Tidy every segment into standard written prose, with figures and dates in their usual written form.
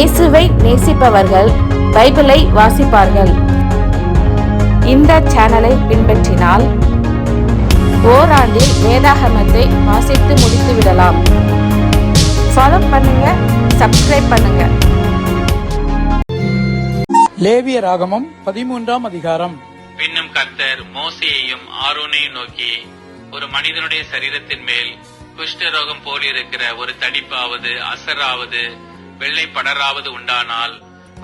இயேசுவை நேசிப்பவர்கள் பைபிளை வாசிப்பார்கள். இந்த சேனலை பின்பற்றினால் ஓராண்டில் வேதாகமத்தை வாசித்து முடித்து விடலாம். ஃபாலோ பண்ணுங்க, சப்ஸ்கிரைப் பண்ணுங்க. லேவிய ராகமம் 13ஆம் அதிகாரம். பின்னும் கர்த்தர் மோசேயையும் ஆரோனையும் நோக்கி, ஒரு மனிதனுடைய சரீரத்தின் மேல் குஷ்டரோகம் போலிருக்கிற ஒரு தடிப்பாவது அசராவது வெள்ளை படராவது உண்டானால்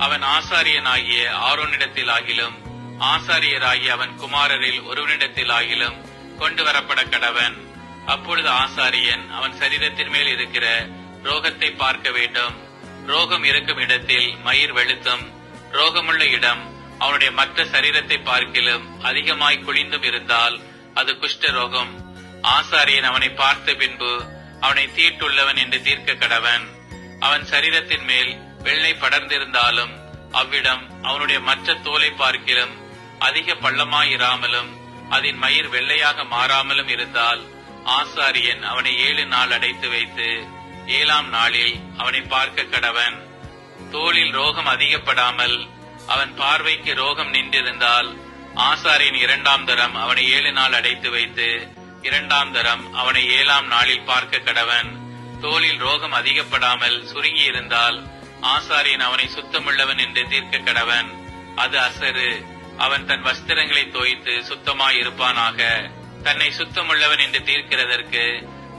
அவன் ஆசாரியனாகிய ஆரோனிடத்தில் ஆகிலும் ஆசாரியராகிய அவன் குமாரரில் ஒருவனிடத்தில் ஆகிலும் கொண்டு வரப்பட கடவன். அப்பொழுது ஆசாரியன் அவன் சரீரத்தின் மேல் இருக்கிற ரோகத்தை பார்க்க வேண்டும். ரோகம் இருக்கும் இடத்தில் மயிர் வெளுத்தும் ரோகமுள்ள இடம் அவனுடைய மற்ற சரீரத்தை பார்க்கிலும் அதிகமாய் குளிந்தும் இருந்தால் அது குஷ்ட ரோகம். ஆசாரியன் அவனை பார்த்த பின்பு அவனை தீட்டுள்ளவன் என்று தீர்க்க கடவன். அவன் சரீரத்தின் மேல் வெள்ளை படர்ந்திருந்தாலும் அவ்விடம் அவனுடைய மற்ற தோலை பார்க்கிலும் அதிக பள்ளமாயிராமலும் அதன் மயிர் வெள்ளையாக மாறாமலும் இருந்தால் ஆசாரியன் அவனை 7 நாள் அடைத்து வைத்து 7ஆம் நாளில் அவனை பார்க்க கடவன். தோலில் ரோகம் அதிகப்படாமல் அவன் பார்வைக்கு ரோகம் நின்றிருந்தால் ஆசாரியன் 2ஆம் தரம் அவனை 7 நாள் அடைத்து வைத்து 2ஆம் தரம் அவனை 7ஆம் நாளில் பார்க்க கடவன். தோலில் ரோகம் அதிகப்படாமல் சுருங்கி இருந்தால் ஆசாரியன் அவனை சுத்தமுள்ளவன் என்று தீர்க்க கடவன். அது அசரு. அவன் தன் வஸ்திரங்களை தோய்த்து சுத்தமாயிருப்பானாக. தன்னை சுத்தமுள்ளவன் என்று தீர்க்கிறதற்கு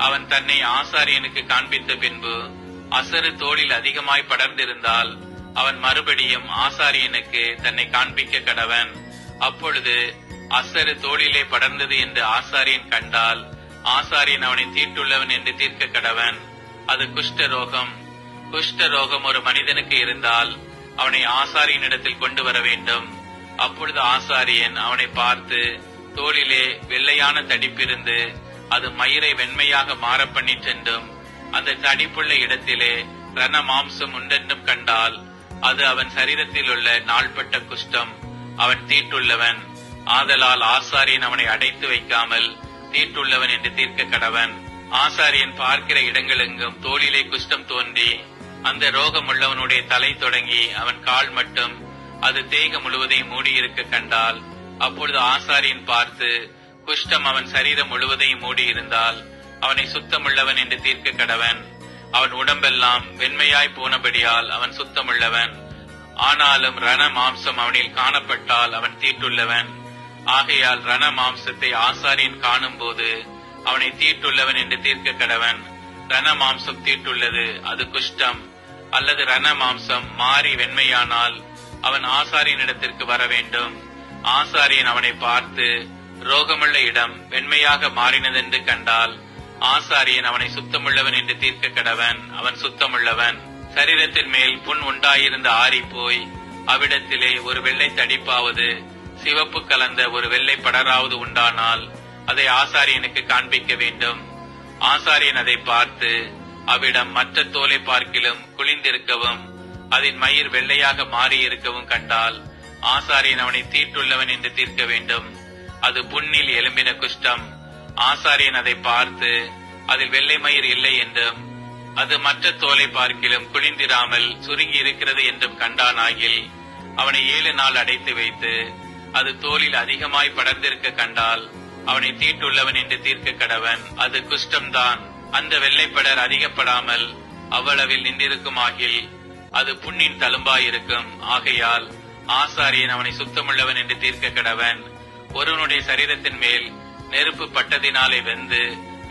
அவன் தன்னை ஆசாரியனுக்கு காண்பித்த பின்பு அசரு தோளில் அதிகமாய் படர்ந்திருந்தால் அவன் மறுபடியும் ஆசாரியனுக்கு தன்னை காண்பிக்க கடவன். அப்பொழுது அசரு தோளிலே படர்ந்தது என்று ஆசாரியன் கண்டால் ஆசாரியன் அவனை தீட்டுள்ளவன் என்று தீர்க்க கடவன். அது குஷ்டரோகம். குஷ்டரோகம் ஒரு மனிதனுக்கு இருந்தால் அவனை ஆசாரியனிடத்தில் கொண்டு வர வேண்டும். அப்பொழுது ஆசாரியன் அவனை பார்த்து, தோளிலே வெள்ளையான தடிப்பிருந்து அது மயிரை வெண்மையாக மாற பண்ணிற்றென்றும் அந்த தடிப்புள்ள இடத்திலே ரண மாம்சம் உண்டென்றும் கண்டால் அது அவன் சரீரத்தில் உள்ள நாள்பட்ட குஷ்டம். அவன் தீட்டுள்ளவன். ஆதலால் ஆசாரியன் அவனை அடைத்து வைக்காமல் தீட்டுள்ளவன் என்று தீர்க்க கடவன். ஆசாரியன் பார்க்கிற இடங்களெங்கும் தோளிலே குஷ்டம் தோன்றி அந்த ரோகம் உள்ளவனுடைய தலை தொடங்கி அவன் கால் மட்டும் அது தேக முழுவதையும் மூடியிருக்க கண்டால் அப்பொழுது ஆசாரியன் பார்த்து, குஷ்டம் அவன் சரீரம் முழுவதையும் மூடியிருந்தால் அவனை சுத்தமுள்ளவன் என்று தீர்க்க கடவன். அவன் உடம்பெல்லாம் வெண்மையாய் போனபடியால் அவன் சுத்தமுள்ளவன். ஆனாலும் ரண மாம்சம் அவனில் காணப்பட்டால் அவன் தீட்டுள்ளவன். ஆகையால் ரண மாம்சத்தை ஆசாரியன் காணும் போது அவனை தீட்டுள்ளவன் என்று தீர்க்க கடவன். ரண மாம்சம் தீட்டுள்ளது, அது குஷ்டம். அல்லது ரண மாம்சம் மாறி வெண்மையானால் அவன் ஆசாரியனிடத்திற்கு வர வேண்டும். ஆசாரியன் அவனை பார்த்து, ரோகமுள்ள இடம் வெண்மையாக மாறினதென்று கண்டால் ஆசாரியன் அவனை சுத்தமுள்ளவன் என்று தீர்க்க கடவன். அவன் சுத்தமுள்ளவன். சரீரத்தின் மேல் புண் உண்டாயிருந்த ஆறி போய் அவ்விடத்திலே ஒரு வெள்ளை தடிப்பாவது சிவப்பு கலந்த ஒரு வெள்ளை படராவது உண்டானால் அதை ஆசாரியனுக்கு காண்பிக்க வேண்டும். ஆசாரியன் அதை பார்த்து அவ்விடம் மற்ற தோலை பார்க்கிலும் குளிந்திருக்கவும் அதன் மயிர் வெள்ளையாக மாறியிருக்கவும் கண்டால் ஆசாரியன் அவனை தீட்டுள்ளவன் என்று தீர்க்க வேண்டும். அது புண்ணில் எலும்பின குஷ்டம். ஆசாரியன் அதை பார்த்து அதில் வெள்ளை மயிர் இல்லை என்றும் அது மற்ற தோலை பார்க்கிலும் குளிந்திராமல் சுருங்கி இருக்கிறது என்றும் கண்டானாகில் அவனை 7 நாள் அடைத்து வைத்து அது தோலில் அதிகமாய் படர்ந்திருக்க கண்டால் அவனை தீட்டுள்ளவன் என்று தீர்க்க கடவன். அது குஷ்டம்தான். அந்த வெள்ளைப்படர் அதிகப்படாமல் அவ்வளவில் நின்றிருக்குமாகில் அது புண்ணின் தழும்பாயிருக்கும். ஆகையால் ஆசாரியன் அவனை சுத்தமுள்ளவன் என்று தீர்க்க கடவன். ஒருவனுடைய சரீரத்தின் மேல் நெருப்பு பட்டதினாலே வெந்து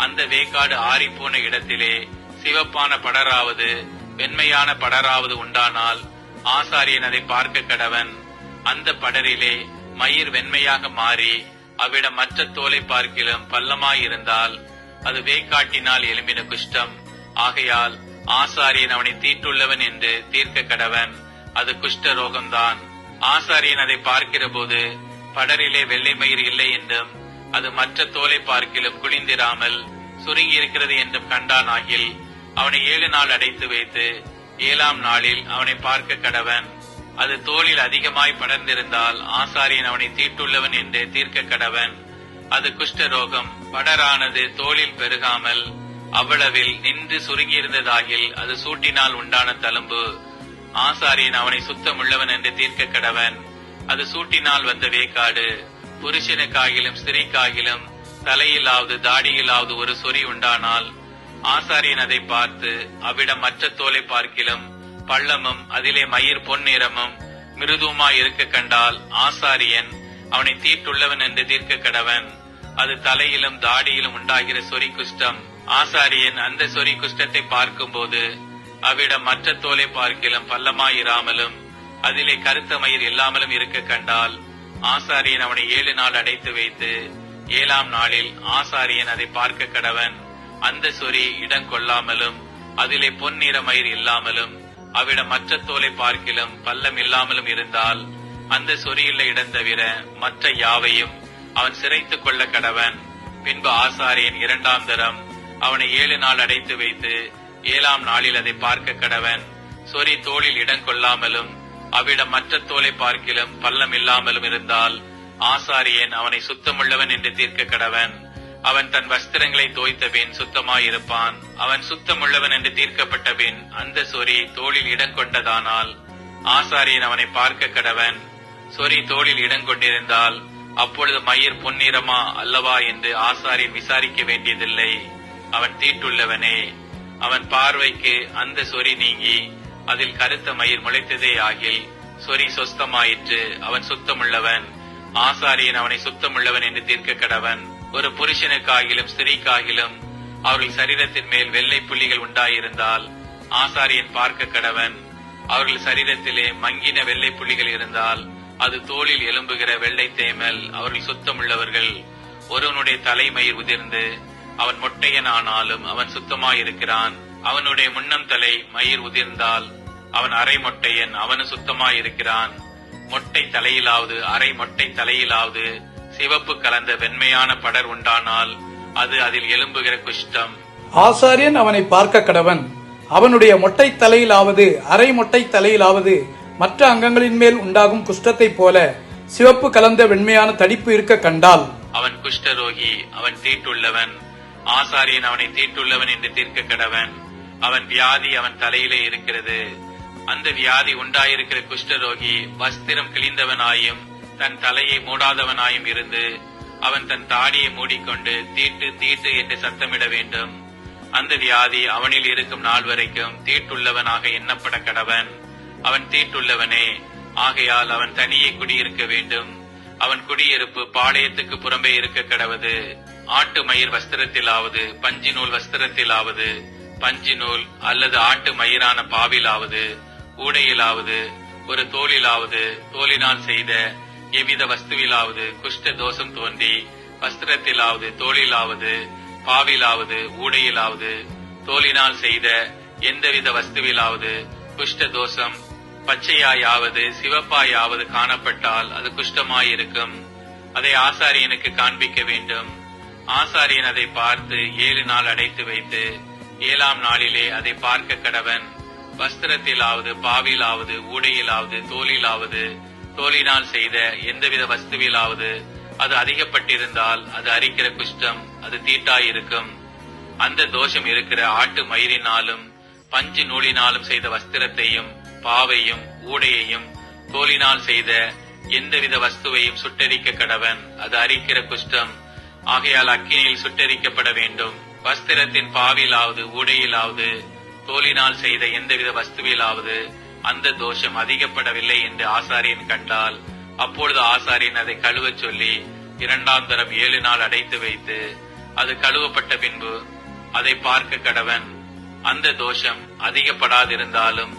அந்த வேக்காடு ஆறிப்போன இடத்திலே சிவப்பான படராவது வெண்மையான படராவது உண்டானால் ஆசாரியன் அதை பார்க்க கடவன். அந்த படரிலே மயிர் வெண்மையாக மாறி அவ்விடம் மற்ற தோலை பார்க்கிலும் பள்ளமாயிருந்தால் அது வேக்காட்டினால் எழும்பின குஷ்டம். ஆகையால் ஆசாரியன் அவனை தீட்டுள்ளவன் என்று தீர்க்க கடவன். அது குஷ்ட ரோகம்தான். ஆசாரியன் அதை பார்க்கிற போது படரிலே வெள்ளை மயிர் இல்லை என்றும் அது மற்ற தோலை பார்க்கிலும் குளிந்திராமல் சுருங்கி இருக்கிறது என்றும் கண்டானாகில் அவனை 7 நாள் அடைத்து வைத்து 7ஆம் நாளில் அவனை பார்க்க கடவன். அது தோளில் அதிகமாய் படர்ந்திருந்தால் ஆசாரியன் அவனை தீட்டுள்ளவன் என்று தீர்க்க கடவன். அது குஷ்டரோகம். படரானது தோளில் பெருகாமல் அவ்வளவில் நின்று சுருங்கியிருந்ததாகில் அது சூட்டினால் உண்டான தழும்பு. ஆசாரியன் அவனை சுத்தமுள்ளவன் என்று தீர்க்க கடவன். அது சூட்டினால் வந்த வேக்காடு. புருஷனுக்காகிலும் ஸ்திரீக்காகிலும் தலையிலாவது தாடியிலாவது ஒரு சொறி உண்டானால் ஆசாரியன் அதை பார்த்து அவ்விடம் மற்ற தோலை பார்க்கிலும் பள்ளமும் அதிலே மயிர் பொன்னிறமும் மிருதுமாய் இருக்க கண்டால் ஆசாரியன் அவனை தீட்டுள்ளவன் என்று தீர்க்க கடவன். அது தலையிலும் தாடியிலும் உண்டாகிற சொறி குஷ்டம். ஆசாரியன் அந்த சொறி குஷ்டத்தை பார்க்கும்போது அவ்விடம் மற்ற தோலை பார்க்கிலும் பள்ளமாயிராமலும் அதிலே கருத்த மயிர் இல்லாமலும் இருக்க கண்டால் ஆசாரியன் அவனை 7 நாள் அடைத்து வைத்து 7ஆம் நாளில் ஆசாரியன் அதை பார்க்க கடவன். அந்த சொறி இடம் கொள்ளாமலும் அதிலே பொன்னிற மயிர் இல்லாமலும் அவ்விடம் மற்ற தோலை பார்க்கிலும் பள்ளம் இல்லாமலும் இருந்தால் அந்த சொறியுள்ள இடம் தவிர மற்ற யாவையும் அவன் சிரைத்துக் கொள்ள கடவன். பின்பு ஆசாரியன் 2ஆம் தரம் அவனை 7 நாள் அடைத்து வைத்து 7ஆம் நாளில் அதை பார்க்க கடவன். சொறி தோளில் இடம் கொள்ளாமலும் அவ்விடம் மற்ற தோலை பார்க்கிலும் பள்ளம் இல்லாமலும் இருந்தால் ஆசாரியன் அவனை சுத்தமுள்ளவன் என்று தீர்க்க கடவன். அவன் தன் வஸ்திரங்களை தோய்த்த பின் சுத்தமாயிருப்பான். அவன் சுத்தமுள்ளவன் என்று தீர்க்கப்பட்ட பின் அந்த சொறி தோளில் இடம் கொண்டதானால் ஆசாரியன் அவனை பார்க்க கடவன். சொறி தோளில் இடம் கொண்டிருந்தால் அப்பொழுது மயிர் பொன்னிறமா அல்லவா என்று ஆசாரியன் விசாரிக்க வேண்டியதில்லை. அவன் தீட்டுள்ளவனே. அவன் பார்வைக்கு அந்த சொறி நீங்கி அதில் கருத்த மயிர் முளைத்ததே ஆகில் சொறி சொஸ்தமாயிற்று. அவன் சுத்தமுள்ளவன். ஆசாரியன் அவனை சுத்தமுள்ளவன் என்று தீர்க்க கடவன். ஒரு புருஷனுக்காகிலும் ஸ்திரீக்காகிலும் அவர்கள் சரீரத்தின் மேல் வெள்ளை புள்ளிகள் உண்டாயிருந்தால் ஆசாரியன் பார்க்க கடவன். அவர்கள் சரீரத்திலே மங்கின வெள்ளை புள்ளிகள் இருந்தால் அது தோளில் எலும்புகிற வெள்ளை தேமல். அவர்கள் சுத்தமுள்ளவர்கள். ஒருவனுடைய தலைமயிர் உதிர்ந்து அவன் மொட்டையன் ஆனாலும் அவன் சுத்தமாயிருக்கிறான். அவனுடைய முன்னம் தலை மயிர் உதிர்ந்தால் அவன் அரை மொட்டையன், அவனு சுத்தமாயிருக்கிறான். மொட்டை தலையிலாவது அரை மொட்டை தலையிலாவது சிவப்பு கலந்த வெண்மையான படர் உண்டானால் அது அதில் எலும்புகிற குஷ்டம். ஆசாரியன் அவனை பார்க்க கடவன். அவனுடைய மொட்டை தலையிலாவது அரை மொட்டை தலையிலாவது மற்ற அங்கங்களின் மேல் உண்டாகும் குஷ்டத்தைப் போல சிவப்பு கலந்த வெண்மையான தடிப்பு இருக்க கண்டால் அவன் குஷ்டரோகி. அவன் தீட்டுள்ளவன். ஆசாரியன் அவனை தீட்டுள்ளவன் என்று தீர்க்க கடவன். அவன் வியாதி அவன் தலையிலே இருக்கிறது. அந்த வியாதி உண்டாயிருக்கிற குஷ்டரோகி வஸ்திரம் கிழிந்தவனாயும் தன் தலையை மூடாதவனாயும் இருந்து அவன் தன் தாடியை மூடிக்கொண்டு தீட்டு தீட்டு என்று சத்தமிட வேண்டும். அந்த வியாதி அவனில் இருக்கும் நாள் வரைக்கும் தீட்டுள்ளவனாக எண்ணப்பட கடவன். அவன் தீட்டுள்ளவனே. ஆகையால் அவன் தனியே குடியிருக்க வேண்டும். அவன் குடியிருப்பு பாளையத்துக்கு புறம்பே இருக்க கடவது. ஆட்டு மயிர் வஸ்திரத்திலாவது பஞ்சு நூல் வஸ்திரத்திலாவது பஞ்சு நூல் அல்லது ஆட்டு மயிரான பாவிலாவது ஊடையிலாவது ஒரு தோளிலாவது தோலினால் செய்த எவ்வித வஸ்துவிலாவது குஷ்ட தோஷம் தோன்றி வஸ்திரத்திலாவது தோளிலாவது பாவிலாவது ஊடையிலாவது தோலினால் செய்த எந்தவித வஸ்துவிலாவது குஷ்ட தோஷம் பச்சையாயாவது சிவப்பாயாவது காணப்பட்டால் அது குஷ்டமாயிருக்கும். அதை ஆசாரியனுக்கு காண்பிக்க வேண்டும். ஆசாரியன் அதை பார்த்து 7 நாள் அடைத்து வைத்து 7ஆம் நாளிலே அதை பார்க்க கடவன். வஸ்திரத்திலாவது பாவிலாவது ஊடையிலாவது தோலிலாவது தோலினால் செய்த எந்தவித வஸ்துவிலாவது அது அதிகப்பட்டிருந்தால் அது அரிக்கிற குஷ்டம். அது தீட்டாயிருக்கும். அந்த தோஷம் இருக்கிற ஆட்டு மயிரினாலும் பஞ்சு நூலினாலும் செய்த வஸ்திரத்தையும் பாவையும் ஊடையையும் தோலினால் செய்த எந்தவித வஸ்துவையும் சுட்டரிக்க கடவன். அது அரிக்கிற குஷ்டம். ஆகையால் அக்கினியில் சுட்டரிக்கப்பட வேண்டும். வஸ்திரத்தின் பாவிலாவது ஊடையிலாவது தோலினால் செய்த எந்தவித வஸ்துவிலாவது அந்த தோஷம் அதிகப்படவில்லை என்று ஆசாரியன் கண்டால் அப்பொழுது ஆசாரியன் அதை கழுவச் சொல்லி 2ஆம் தரம் 7 நாள் அடைத்து வைத்து அது கழுவப்பட்ட பின்பு அதை பார்க்க கடவன். அந்த தோஷம் அதிகப்படாதிருந்தாலும்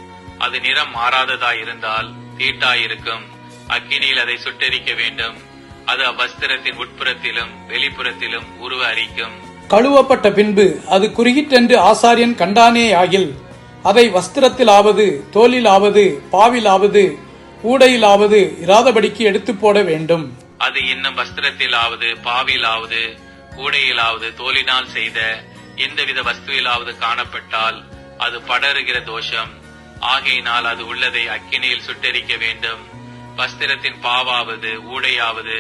அது நிறம் மாறாததாயிருந்தால் தீட்டாயிருக்கும். அக்கினியில் அதை சுட்டரிக்க வேண்டும். அது அவ்வஸ்திரத்தின் உட்புறத்திலும் வெளிப்புறத்திலும் உருவ அரிக்கும். கழுவப்பட்ட பின்பு அது குறுகிட்டென்று ஆசாரியன் கண்டானே ஆகில் அதை வஸ்திரத்திலாவது தோலிலாவது பாவிலாவது ஊடையிலாவது இராதபடிக்கு எடுத்து போட வேண்டும். அது இன்னும் வஸ்திரத்திலாவது பாவிலாவது ஊடையிலாவது தோலினால் செய்த எந்தவித வஸ்துவிலாவது காணப்பட்டால் அது படருகிற தோஷம். ஆகையினால் அது உள்ளதை அக்கினியில் சுட்டரிக்க வேண்டும். வஸ்திரத்தின் பாவாவது ஊடையாவது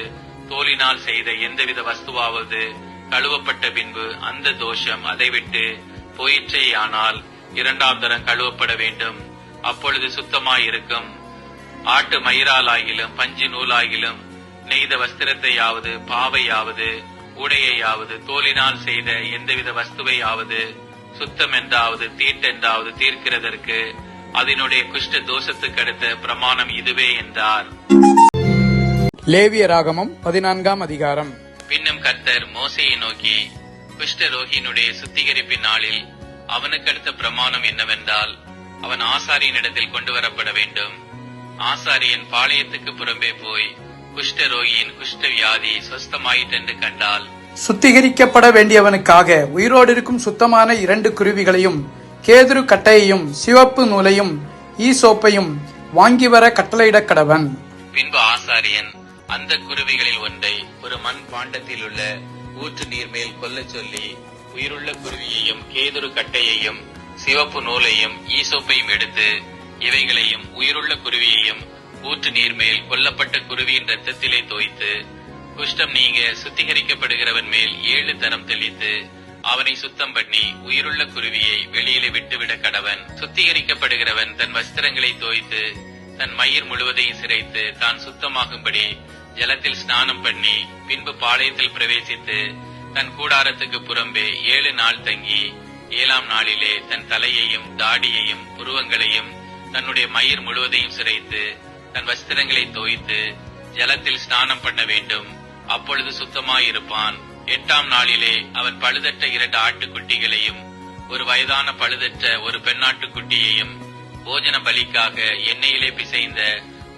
தோலினால் செய்த எந்தவித வஸ்துவாவது கழுவப்பட்ட பின்பு அந்த தோஷம் அதை விட்டு போயிற்றேயானால் 2ஆம் தரம் கழுவப்பட வேண்டும். அப்பொழுது சுத்தமாயிருக்கும். ஆட்டு மயிராலாகிலும் பஞ்சு நூலாகிலும் நெய்த வஸ்திரத்தையாவது பாவையாவது உடையையாவது தோலினால் செய்த எந்தவித வஸ்துவையாவது சுத்தம் என்றாவது தீட்டென்றாவது தீர்க்கிறதற்கு அதனுடைய குஷ்ட தோஷத்துக்கு அடுத்த பிரமாணம் இதுவே என்றார். லேவியராகமம் 14ஆம் அதிகாரம். பின்னும் கர்த்தர் மோசேயை நோக்கி, குஷ்டரோகியினுடைய சுத்திகரிப்பின் நாளில் அவனுக்கு அடுத்த பிரமாணம் என்னவென்றால், அவன் ஆசாரியனிடத்தில் கொண்டு வரப்பட வேண்டும். ஆசாரியன் பாளையத்துக்கு புறம்பே போய் குஷ்டரோகியின் குஷ்ட வியாதி சொஸ்தமாயிற்றென்று கண்டால், சுத்திகரிக்கப்பட வேண்டியவனுக்காக உயிரோடு இருக்கும் சுத்தமான 2 குருவிகளையும் கேதுரு கட்டையையும் சிவப்பு நூலையும் ஈசோப்பையும் வாங்கி வர கட்டளையிடக் கடவன். பின்பு ஆசாரியன் அந்த குருவிகளில் ஒன்றை ஒரு மண் பாண்டத்தில் உள்ள ஊற்று நீர் மேல் கொல்ல சொல்லி, உயிருள்ள குருவியையும் கேதுரு கட்டையையும் சிவப்பு நூலையும் ஈசோப்பையும் எடுத்து இவைகளையும் உயிருள்ள குருவியையும் ஊற்று நீர் மேல் கொல்லப்பட்ட குருவியின் இரத்தத்திலே தோய்த்து, குஷ்டம் நீங்க சுத்திகரிக்கப்படுகிறவன் மேல் 7 தரம் தெளித்து அவனை சுத்தம் பண்ணி உயிருள்ள குருவியை வெளியிலே விட்டுவிட கடவன். சுத்திகரிக்கப்படுகிறவன் தன் வஸ்திரங்களை தோய்த்து தன் மயிர் முழுவதையும் சிரைத்து தான் சுத்தமாகும்படி ஜலத்தில் ஸ்நானம் பண்ணி பின்பு பாளையத்தில் பிரவேசித்து தன் கூடாரத்துக்கு புறம்பே 7 நாள் தங்கி 7ஆம் நாளிலே தன் தலையையும் தாடியையும் புருவங்களையும் தன்னுடைய மயிர் முழுவதையும் சிரைத்து தன் வஸ்திரங்களை தோய்த்து ஜலத்தில் ஸ்நானம் பண்ண வேண்டும். அப்பொழுது சுத்தமாயிருப்பான். 8ஆம் நாளிலே அவன் பழுதற்ற 2 ஆட்டுக்குட்டிகளையும் ஒரு வயதான பழுதற்ற ஒரு பெண்ணாட்டுக்குட்டியையும் போஜன பலிக்காக எண்ணெயிலே பிசைந்த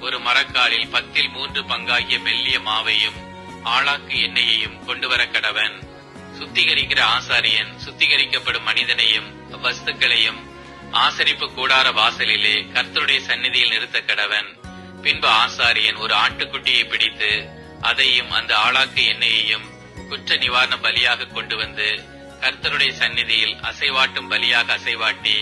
ஒரு மரக்காலில் 10 பங்காகிய மெல்லிய மாவையும் ஆளாக்கு எண்ணெயையும் கொண்டு வர கடவன். சுத்திகரிக்கிற ஆசாரியன் சுத்திகரிக்கப்படும் மனிதனையும் வஸ்துக்களையும் ஆசரிப்பு கூடார வாசலிலே கர்த்தருடைய சந்நிதியில் நிறுத்த கடவன். பின்பு ஆசாரியன் ஒரு ஆட்டுக்குட்டியை பிடித்து அதையும் அந்த ஆளாக்கு எண்ணெயையும் குற்ற நிவாரண பலியாக கொண்டு வந்து கர்த்தருடைய சந்நிதியில் அசைவாட்டும் பலியாக அசைவாட்டி,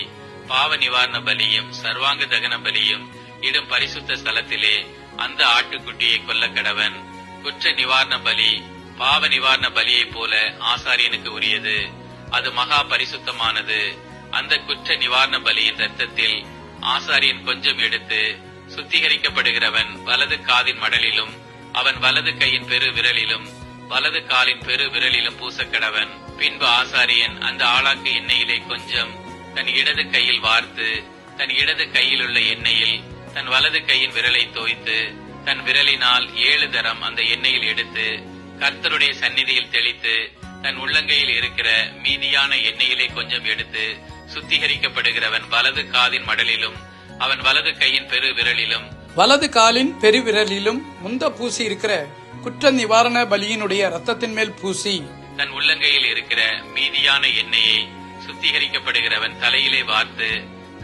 பாவ நிவாரண பலியும் சர்வாங்க தகன பலியும் இடும் பரிசுத்த ஸ்தலத்திலே அந்த ஆட்டுக்குட்டியை கொல்ல கடவன். குற்ற நிவாரண பலி பாவ நிவாரண பலியை போல ஆசாரியனுக்கு உரியது. அது மகா பரிசுத்தமானது. அந்த குற்ற நிவாரண பலியின் இரத்தத்தில் ஆசாரியன் கொஞ்சம் எடுத்து சுத்திகரிக்கப்படுகிறவன் வலது காதின் மடலிலும் அவன் வலது கையின் பெரு விரலிலும் வலது காலின் பெரு விரலிலும் பூசக்கடவன். பின்பு ஆசாரியன் அந்த ஆளாக்கு எண்ணெயிலே கொஞ்சம் தன் இடது கையில் வார்த்து தன் இடது கையில் உள்ள எண்ணெயில் தன் வலது கையின் விரலை தோய்த்து தன் விரலினால் 7 தரம் அந்த எண்ணெயில் எடுத்து கர்த்தருடைய சந்நிதியில் தெளித்து தன் உள்ளங்கையில் இருக்கிற மீதியான எண்ணெயிலே கொஞ்சம் எடுத்து சுத்திகரிக்கப்படுகிறவன் வலது காதின் மடலிலும் அவன் வலது கையின் பெரு விரலிலும் வலது காலின் பெருவிரலிலும் முந்த பூசி இருக்கிற குற்ற நிவாரண பலியினுடைய ரத்தத்தின் மேல் பூசி தன் உள்ளங்கையில் இருக்கிற மீதியான எண்ணெயை சுத்திகரிக்கப்படுகிறவன் தலையிலே வார்த்து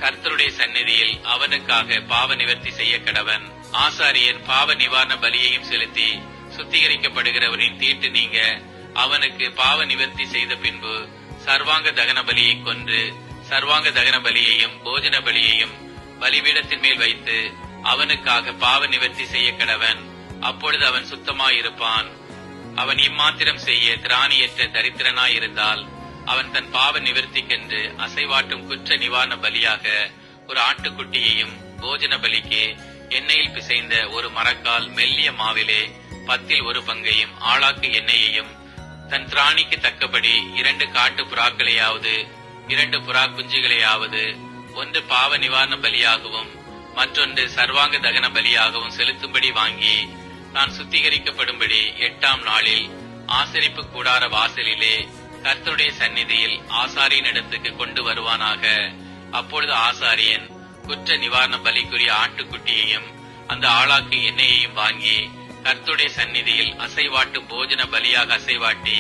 கர்த்தருடைய சந்நிதியில் அவனுக்காக பாவ நிவர்த்தி செய்ய கடவன். ஆசாரியன் பாவ நிவாரண பலியையும் செலுத்தி சுத்திகரிக்கப்படுகிறவனின் தீட்டு நீங்க அவனுக்கு பாவ நிவர்த்தி செய்த பின்பு சர்வாங்க தகன பலியை கொன்று சர்வாங்க தகன பலியையும் போஜன பலியையும் பலிபீடத்தின் மேல் வைத்து அவனுக்காக பாவ நிவர்த்தி செய்ய கடவன். அப்பொழுது அவன் சுத்தமாயிருப்பான். அவன் இம்மாத்திரம் செய்ய திராணியற்ற தரித்திரனாயிருந்தால் அவன் தன் பாவ நிவர்த்திக்கென்று அசைவாட்டும் குற்ற நிவாரண பலியாக ஒரு ஆட்டுக்குட்டியையும் போஜன பலிக்கு எண்ணெயில் பிசைந்த ஒரு மரக்கால் மெல்லிய மாவிலே 10 பங்கையும் ஆளாக்கு எண்ணெயையும் தன் திராணிக்கு தக்கபடி 2 காட்டு புறாக்களையாவது 2 புறா குஞ்சுகளையாவது ஒன்று பாவ நிவாரண பலியாகவும் மற்றொன்று சர்வாங்க தகன பலியாகவும் செலுத்தும்படி வாங்கி தான் சுத்திகரிக்கப்படும்படி 8ஆம் நாளில் ஆசரிப்பு கூடார வாசலிலே கர்த்தருடைய சந்நிதியில் ஆசாரியனிடத்துக்கு கொண்டு வருவானாக. அப்பொழுது ஆசாரியன் குற்ற நிவாரண பலிக்குரிய ஆட்டுக்குட்டியையும் அந்த ஆளாக்கு எண்ணெயையும் வாங்கி கர்த்தருடைய சந்நிதியில் அசைவாட்டும் போஜன பலியாக அசைவாட்டி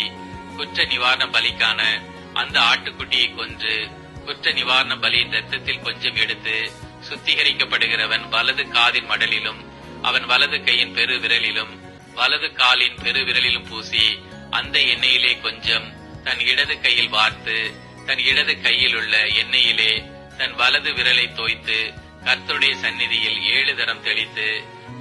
குற்ற நிவாரண பலிக்கான அந்த ஆட்டுக்குட்டியை கொன்று குற்ற நிவாரண பலியின் இரத்தத்தில் கொஞ்சம் எடுத்து சுத்திகரிக்கப்படுகிறவன் வலது காதின் மடலிலும் அவன் வலது கையின் பெரு விரலிலும் வலது காலின் பெரு விரலிலும் பூசி அந்த எண்ணெயிலே கொஞ்சம் தன் இடது கையில் வார்த்து தன் இடது கையில் உள்ள எண்ணெயிலே தன் வலது விரலை தோய்த்து கர்த்தருடைய சந்நிதியில் 7 தரம் தெளித்து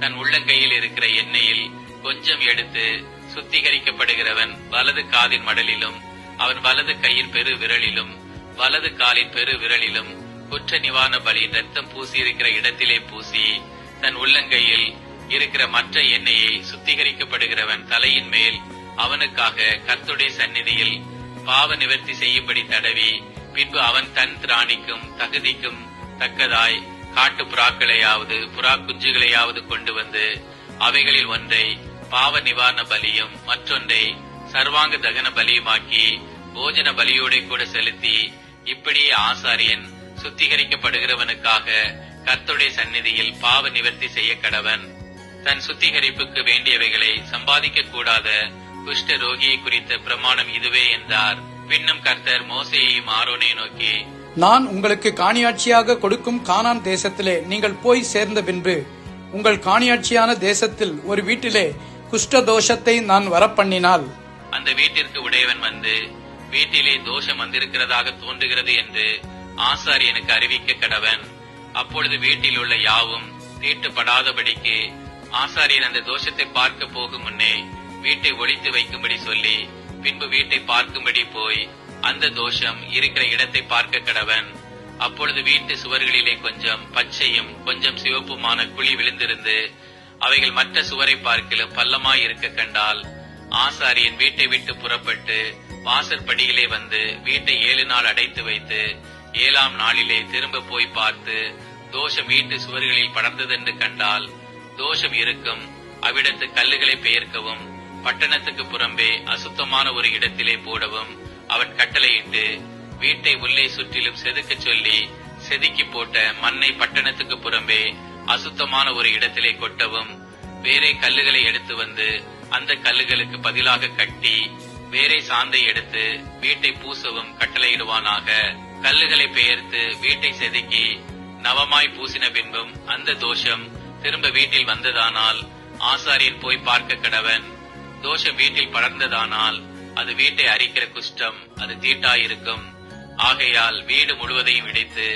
தன் உள்ளங்கையில் இருக்கிற எண்ணெயில் கொஞ்சம் எடுத்து சுத்திகரிக்கப்படுகிறவன் வலது காதின் மடலிலும் அவன் வலது கையின் பெரு விரலிலும் வலது காலின் பெரு விரலிலும் குற்ற நிவாரண பலியின் ரத்தம் பூசி இருக்கிற இடத்திலே பூசி தன் உள்ளங்கையில் இருக்கிற மற்ற எண்ணெயை சுத்திகரிக்கப்படுகிறவன் தலையின் மேல் அவனுக்காக கர்த்தருடைய சந்நிதியில் பாவ நிவர்த்தி செய்யும்படி தடவி, பின்பு அவன் தன் திராணிக்கும் தகுதிக்கும் தக்கதாய் காட்டு புறாக்களையாவது புறா குஞ்சுகளையாவது கொண்டு வந்து அவைகளில் ஒன்றை பாவ நிவாரண பலியும் மற்றொன்றை சர்வாங்க தகன பலியுமாக்கி போஜன பலியோட கூட செலுத்தி, இப்படியே ஆசாரியன் சுத்திகரிக்கப்படுகிறவனுக்காக கர்த்தருடைய சந்நிதியில் பாவ நிவர்த்தி செய்ய கடவன். தன் சுத்திகரிப்புக்கு வேண்டியவைகளை சம்பாதிக்க கூடாத குஷ்ட ரோகியை குறித்த பிரமாணம் இதுவே என்றார். பின்னும் கர்த்தர் மோசேயையும் ஆரோனையும் நோக்கி, நான் உங்களுக்கு காணியாட்சியாக கொடுக்கும் கானான் தேசத்திலே நீங்கள் போய் சேர்ந்த பின்பு உங்கள் காணியாட்சியான தேசத்தில் ஒரு வீட்டிலே குஷ்ட தோஷத்தை நான் வரப்பண்ணினால், அந்த வீட்டிற்கு உடையவன் வந்து வீட்டிலே தோஷம் வந்திருக்கிறதாக தோன்றுகிறது என்று ஆசாரியனுக்கு அறிவிக்க கடவன். அப்பொழுது வீட்டில் உள்ள யாவும் தீட்டுப்படாதபடிக்கு ஆசாரியன் அந்த தோஷத்தை பார்க்க போகும் முன்னே வீட்டை ஒளித்து வைக்கும்படி சொல்லி, பின்பு வீட்டை பார்க்கும்படி போய் அந்த தோஷம் இருக்கிற இடத்தை பார்க்க கடவன். அப்பொழுது வீட்டு சுவர்களிலே கொஞ்சம் பச்சையும் கொஞ்சம் சிவப்புமான குழி விழுந்திருந்து அவைகள் மற்ற சுவரை பார்க்கிலும் பள்ளமாய் இருக்க கண்டால், ஆசாரியன் வீட்டை விட்டு புறப்பட்டு வாசற்படியிலே வந்து வீட்டை 7 நாள் அடைத்து வைத்து 7ஆம் நாளிலே திரும்ப போய் பார்த்து தோஷம் வீட்டு சுவர்களில் படர்ந்ததென்று கண்டால், தோஷம் இருக்கும் அவ்விடத்து கல்லுகளை பெயர்க்கவும் பட்டணத்துக்கு புறம்பே அசுத்தமான ஒரு இடத்திலே போடவும் அவன் கட்டளையிட்டு, வீட்டை உள்ளே சுற்றிலும் செதுக்க சொல்லி செதுக்கி போட்ட மண்ணை பட்டணத்துக்கு புறம்பே அசுத்தமான ஒரு இடத்திலே கொட்டவும், வேறே கல்லுகளை எடுத்து வந்து அந்த கல்லுகளுக்கு பதிலாக கட்டி வேறே சாந்தை எடுத்து வீட்டை பூசவும் கட்டளையிடுவானாக. கல்லுகளை பெயர்த்து வீட்டை செதுக்கி நவமாய் பூசின பின்பும் அந்த தோஷம் திரும்ப வீட்டில் வந்ததானால் ஆசாரியன் போய் பார்க்க கடவன். தோஷம் வீட்டில் படர்ந்ததானால் அது வீட்டை அரிக்கிற குஷ்டம், அது தீட்டாயிருக்கும். ஆகையால் வீடு முழுவதையும் இடித்து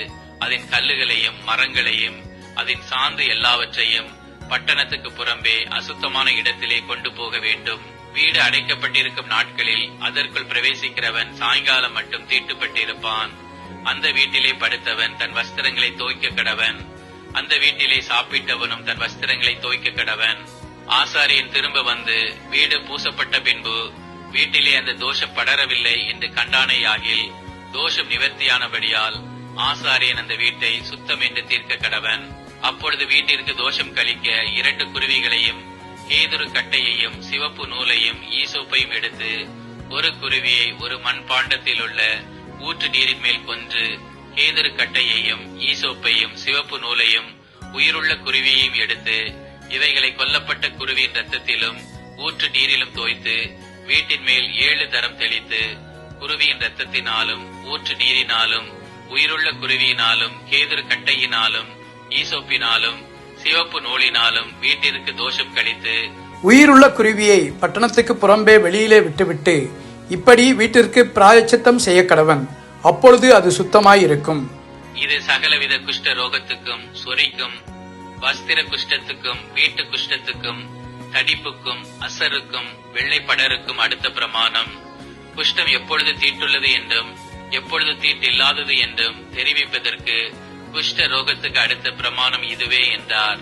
அதன் கல்லுகளையும் மரங்களையும் அதன் சாந்து எல்லாவற்றையும் பட்டணத்துக்கு புறம்பே அசுத்தமான இடத்திலே கொண்டு போக வேண்டும். வீடு அடைக்கப்பட்டிருக்கும் நாட்களில் அதற்குள் பிரவேசிக்கிறவன் சாயங்காலம் மட்டும் தீட்டுப்பட்டிருப்பான். அந்த வீட்டிலே படுத்தவன் தன் வஸ்திரங்களை தோய்க்க கடவன். அந்த வீட்டிலே சாப்பிட்டவனும் தன் வஸ்திரங்களை தோய்க்க கடவன். ஆசாரியன் திரும்ப வந்து வீடு பூசப்பட்ட பின்பு வீட்டிலே அந்த தோஷம் படரவில்லை என்று கண்டானேயாகில், தோஷம் நிவர்த்தியானபடியால் ஆசாரியன் அந்த வீட்டை சுத்தம் என்று தீர்க்க கடவன். அப்பொழுது வீட்டிற்கு தோஷம் கழிக்க 2 குருவிகளையும் கேதுரு கட்டையையும் சிவப்பு நூலையும் ஈசோப்பையும் எடுத்து ஒரு குருவியை ஒரு மண்பாண்டத்தில் உள்ள ஊற்று நீரின் மேல் கொன்று கேதுரு கட்டையையும் ஈசோப்பையும் சிவப்பு நூலையும் உயிருள்ள குருவியையும் எடுத்து இவைகளை கொல்லப்பட்ட குருவியின் ரத்தத்திலும் ஊற்று நீரிலும் தோய்த்து வீட்டின் மேல் 7 தரம் தெளித்து, குருவியின் ரத்தத்தினாலும் ஊற்று நீரினாலும் உயிருள்ள குருவியினாலும் கேதுரு கட்டையினாலும் ஈசோப்பினாலும் சிவப்பு நூலினாலும் வீட்டிற்கு தோஷம் கழித்து, உயிருள்ள குருவியை பட்டணத்துக்கு புறம்பே வெளியிலே விட்டுவிட்டு இப்படி வீட்டிற்கு பிராயச்சித்தம் செய்ய கடவன். அப்பொழுது அது சுத்தமாயிருக்கும். இது சகலவித குஷ்ட ரோகத்துக்கும் சொறிக்கும் வஸ்திர குஷ்டத்துக்கும் வீட்டு குஷ்டத்துக்கும் தடிப்புக்கும் அசருக்கும் வெள்ளை படருக்கும் அடுத்த பிரமாணம். குஷ்டம் எப்பொழுது தீட்டுள்ளது என்றும் எப்பொழுது தீட்டில்லாதது என்றும் தெரிவிப்பதற்கு குஷ்ட ரோகத்துக்கு அடுத்த பிரமாணம் இதுவே என்றார்.